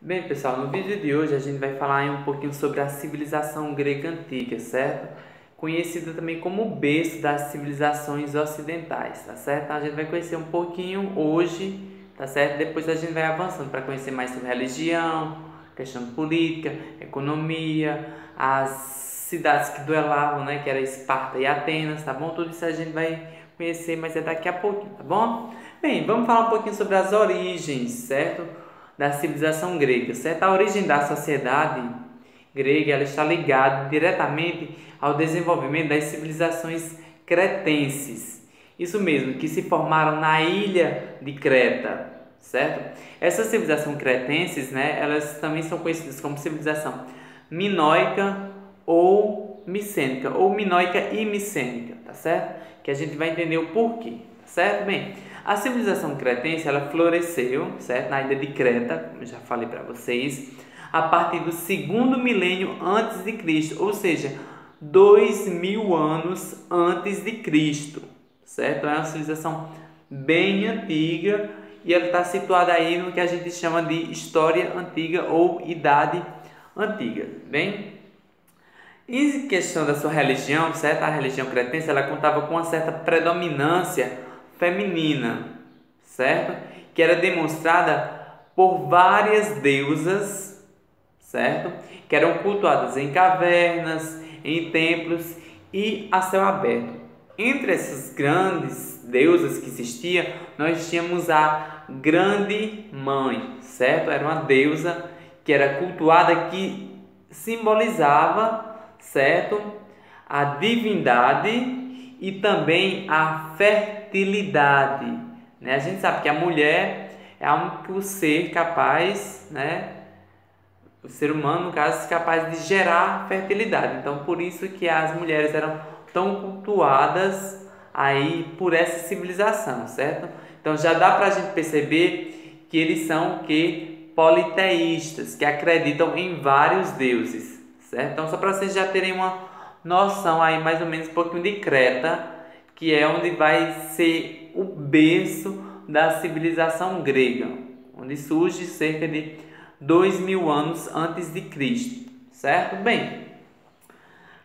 Bem, pessoal, no vídeo de hoje a gente vai falar um pouquinho sobre a civilização grega antiga, certo? Conhecida também como o berço das civilizações ocidentais, tá certo? Então, a gente vai conhecer um pouquinho hoje, tá certo? Depois a gente vai avançando para conhecer mais sobre religião, questão política, economia, as cidades que duelavam, né? Que era Esparta e Atenas, tá bom? Tudo isso a gente vai conhecer, mas é daqui a pouquinho, tá bom? Bem, vamos falar um pouquinho sobre as origens, certo? Da civilização grega, certo? A origem da sociedade grega ela está ligada diretamente ao desenvolvimento das civilizações cretenses. Isso mesmo, que se formaram na ilha de Creta, certo? Essas civilizações cretenses, né, elas também são conhecidas como civilização minoica ou micênica, ou minoica e micênica, tá certo? Que a gente vai entender o porquê, tá certo? Bem, a civilização cretense ela floresceu, certo? Na ilha de Creta, como eu já falei para vocês, a partir do segundo milênio antes de Cristo, ou seja, 2000 anos antes de Cristo, certo? É uma civilização bem antiga e ela está situada aí no que a gente chama de história antiga ou idade antiga, bem? Em questão da sua religião, certo? A religião cretense ela contava com uma certa predominância feminina, certo? Que era demonstrada por várias deusas, certo? Que eram cultuadas em cavernas, em templos e a céu aberto. Entre essas grandes deusas que existiam, nós tínhamos a Grande Mãe, certo? Era uma deusa que era cultuada que simbolizava, certo? A divindade e também a fertilidade, né? A gente sabe que a mulher é um ser capaz, né? O ser humano, no caso, é capaz de gerar fertilidade. Então, por isso que as mulheres eram tão cultuadas aí por essa civilização, certo? Então, já dá para a gente perceber que eles são que politeístas, que acreditam em vários deuses, certo? Então, só para vocês já terem uma noção aí mais ou menos um pouquinho de Creta, que é onde vai ser o berço da civilização grega, onde surge cerca de 2000 anos antes de Cristo, certo? Bem,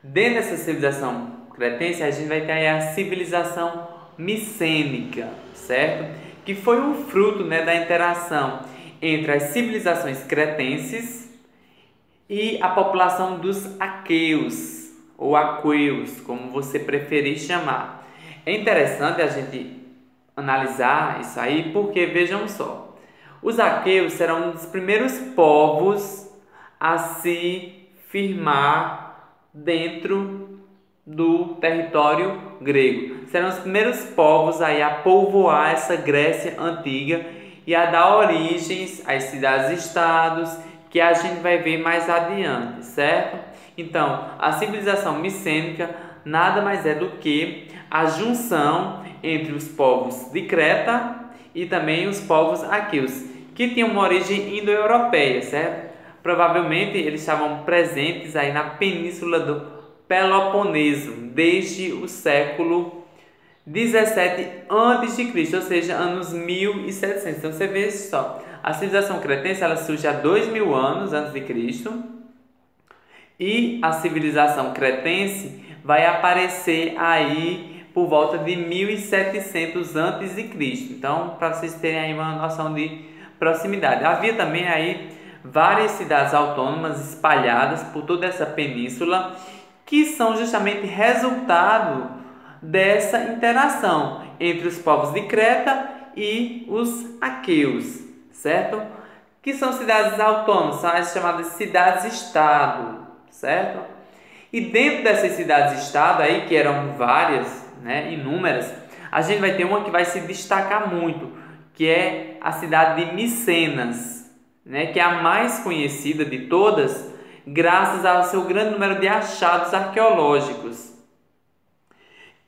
dentro dessa civilização cretense, a gente vai ter aí a civilização micênica, certo? Que foi um fruto, né, da interação entre as civilizações cretenses e a população dos aqueus, ou aqueus, como você preferir chamar. É interessante a gente analisar isso aí, porque vejam só, os aqueus serão um dos primeiros povos a se firmar dentro do território grego. Serão os primeiros povos aí a povoar essa Grécia antiga e a dar origens às cidades-estados que a gente vai ver mais adiante, certo? Então, a civilização micênica nada mais é do que a junção entre os povos de Creta e também os povos aqueus, que tinham uma origem indo-europeia, certo? Provavelmente eles estavam presentes aí na península do Peloponeso desde o século 17 a.C., ou seja, anos 1700. Então você vê só, a civilização cretense ela surge há 2000 anos antes de Cristo e a civilização cretense vai aparecer aí por volta de 1700 antes de Cristo. Então, para vocês terem aí uma noção de proximidade. Havia também aí várias cidades autônomas espalhadas por toda essa península que são justamente resultado dessa interação entre os povos de Creta e os aqueus, certo? Que são cidades autônomas, são as chamadas cidades-estado, certo? E dentro dessas cidades-estado aí, que eram várias, né, inúmeras, a gente vai ter uma que vai se destacar muito, que é a cidade de Micenas, né, que é a mais conhecida de todas, graças ao seu grande número de achados arqueológicos,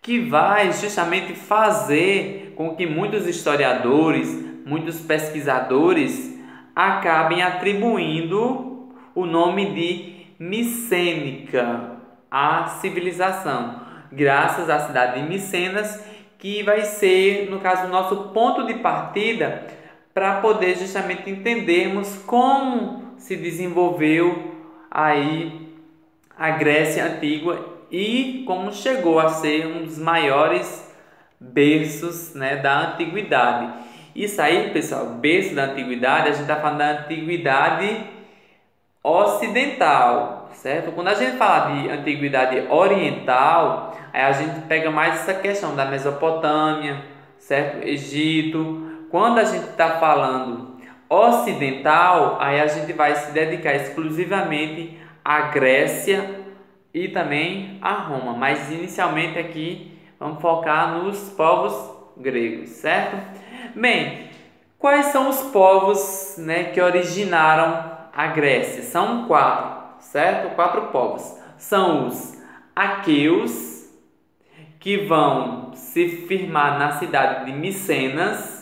que vai justamente fazer com que muitos historiadores, muitos pesquisadores acabem atribuindo o nome de micênica à civilização, graças à cidade de Micenas, que vai ser, no caso, o nosso ponto de partida para poder justamente entendermos como se desenvolveu aí a Grécia Antiga e como chegou a ser um dos maiores berços, né, da antiguidade. Isso aí, pessoal, berço da antiguidade, a gente está falando da antiguidade ocidental, certo? Quando a gente fala de antiguidade oriental, aí a gente pega mais essa questão da Mesopotâmia, certo? Egito. Quando a gente está falando ocidental, aí a gente vai se dedicar exclusivamente à Grécia e também a Roma. Mas inicialmente aqui vamos focar nos povos gregos, certo? Bem, quais são os povos, né, que originaram a Grécia? São 4, certo? 4 povos. São os aqueus, que vão se firmar na cidade de Micenas.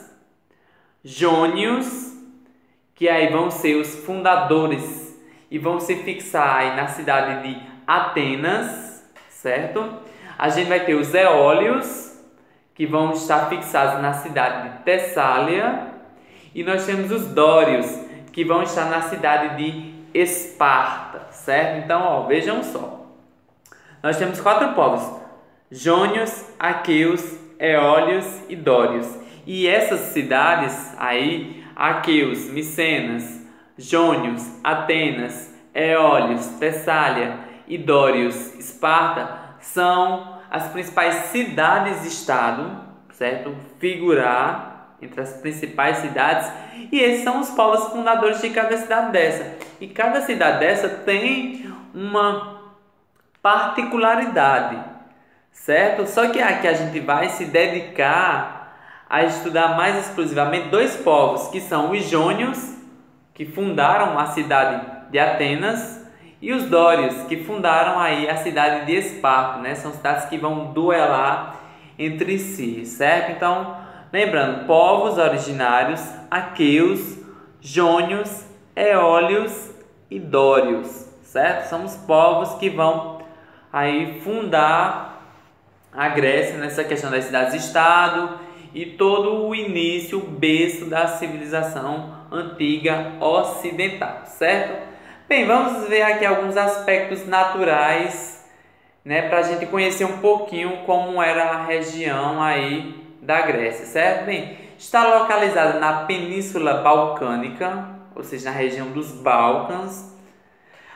Jônios, que aí vão ser os fundadores e vão se fixar aí na cidade de Atenas, certo? A gente vai ter os eólios, que vão estar fixados na cidade de Tessália, e nós temos os dórios, que vão estar na cidade de Esparta, certo? Então, ó, vejam só. Nós temos 4 povos: jônios, aqueus, eólios e dórios. E essas cidades aí, aqueus, Micenas, jônios, Atenas, eólios, Tessália e dórios, Esparta, são as principais cidades-estado, certo? Figurar entre as principais cidades, e esses são os povos fundadores de cada cidade dessa. E cada cidade dessa tem uma particularidade, certo? Só que aqui a gente vai se dedicar a estudar mais exclusivamente 2 povos, que são os jônios, que fundaram a cidade de Atenas, e os dórios, que fundaram aí a cidade de Esparta, né? São cidades que vão duelar entre si, certo? Então, lembrando, povos originários, aqueus, jônios, eólios e dórios, certo? São os povos que vão aí fundar a Grécia nessa questão das cidades-estado e todo o início, o berço da civilização antiga ocidental, certo? Bem, vamos ver aqui alguns aspectos naturais, né, para a gente conhecer um pouquinho como era a região aí da Grécia, certo? Bem, está localizada na Península Balcânica, ou seja, na região dos Balcãs.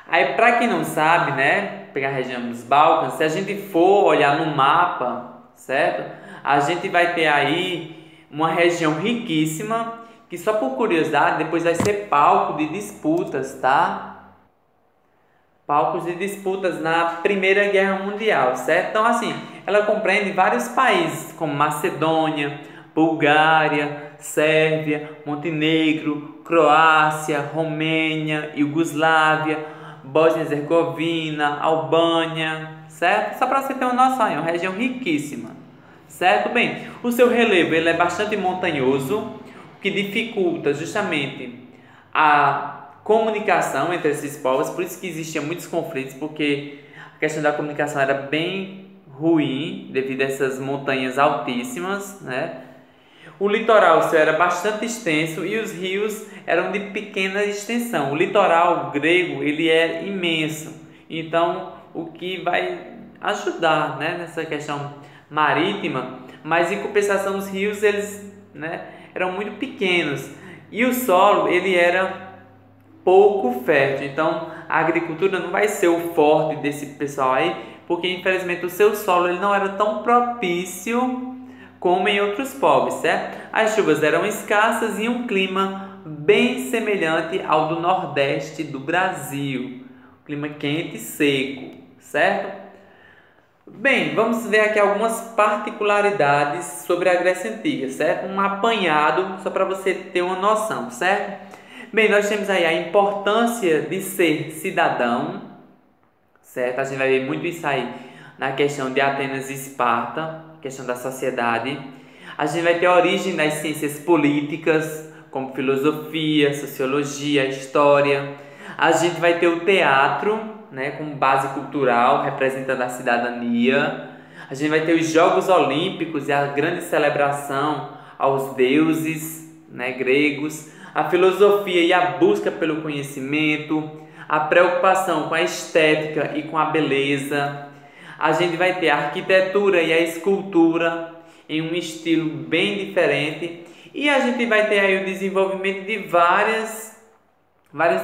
Aí, para quem não sabe, né, pegar a região dos Balcãs, se a gente for olhar no mapa, certo? A gente vai ter aí uma região riquíssima, que só por curiosidade, depois vai ser palco de disputas, tá? Palcos de disputas na Primeira Guerra Mundial, certo? Então, assim, ela compreende vários países, como Macedônia, Bulgária, Sérvia, Montenegro, Croácia, Romênia, Iugoslávia, Bósnia e Herzegovina, Albânia, certo? Só para você ter uma noção, é uma região riquíssima, certo? Bem, o seu relevo ele é bastante montanhoso, o que dificulta justamente a comunicação entre esses povos, por isso que existiam muitos conflitos, porque a questão da comunicação era bem ruim devido a essas montanhas altíssimas, né? O litoral seu era bastante extenso e os rios eram de pequena extensão. O litoral grego ele é imenso, então o que vai ajudar, né, nessa questão marítima, mas em compensação os rios eles, né, eram muito pequenos e o solo ele era pouco fértil, então a agricultura não vai ser o forte desse pessoal aí, porque infelizmente o seu solo ele não era tão propício como em outros povos, certo? As chuvas eram escassas e um clima bem semelhante ao do Nordeste do Brasil, clima quente e seco, certo? Bem, vamos ver aqui algumas particularidades sobre a Grécia Antiga, certo? Um apanhado só para você ter uma noção, certo? Bem, nós temos aí a importância de ser cidadão, certo? A gente vai ver muito isso aí na questão de Atenas e Esparta, questão da sociedade. A gente vai ter a origem das ciências políticas, como filosofia, sociologia, história. A gente vai ter o teatro, né, como base cultural, representando a cidadania. A gente vai ter os Jogos Olímpicos e a grande celebração aos deuses, né, gregos, a filosofia e a busca pelo conhecimento, a preocupação com a estética e com a beleza. A gente vai ter a arquitetura e a escultura em um estilo bem diferente, e a gente vai ter aí o desenvolvimento de vários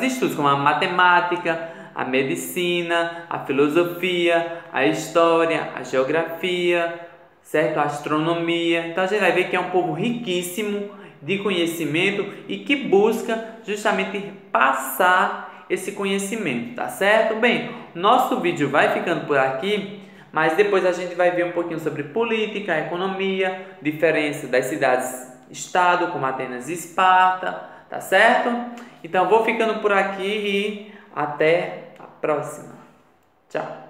estudos, como a matemática, a medicina, a filosofia, a história, a geografia, certo? A astronomia. Então a gente vai ver que é um povo riquíssimo de conhecimento e que busca justamente passar esse conhecimento, tá certo? Bem, nosso vídeo vai ficando por aqui, mas depois a gente vai ver um pouquinho sobre política, economia, diferença das cidades-estado, como Atenas e Esparta, tá certo? Então vou ficando por aqui e até a próxima. Tchau!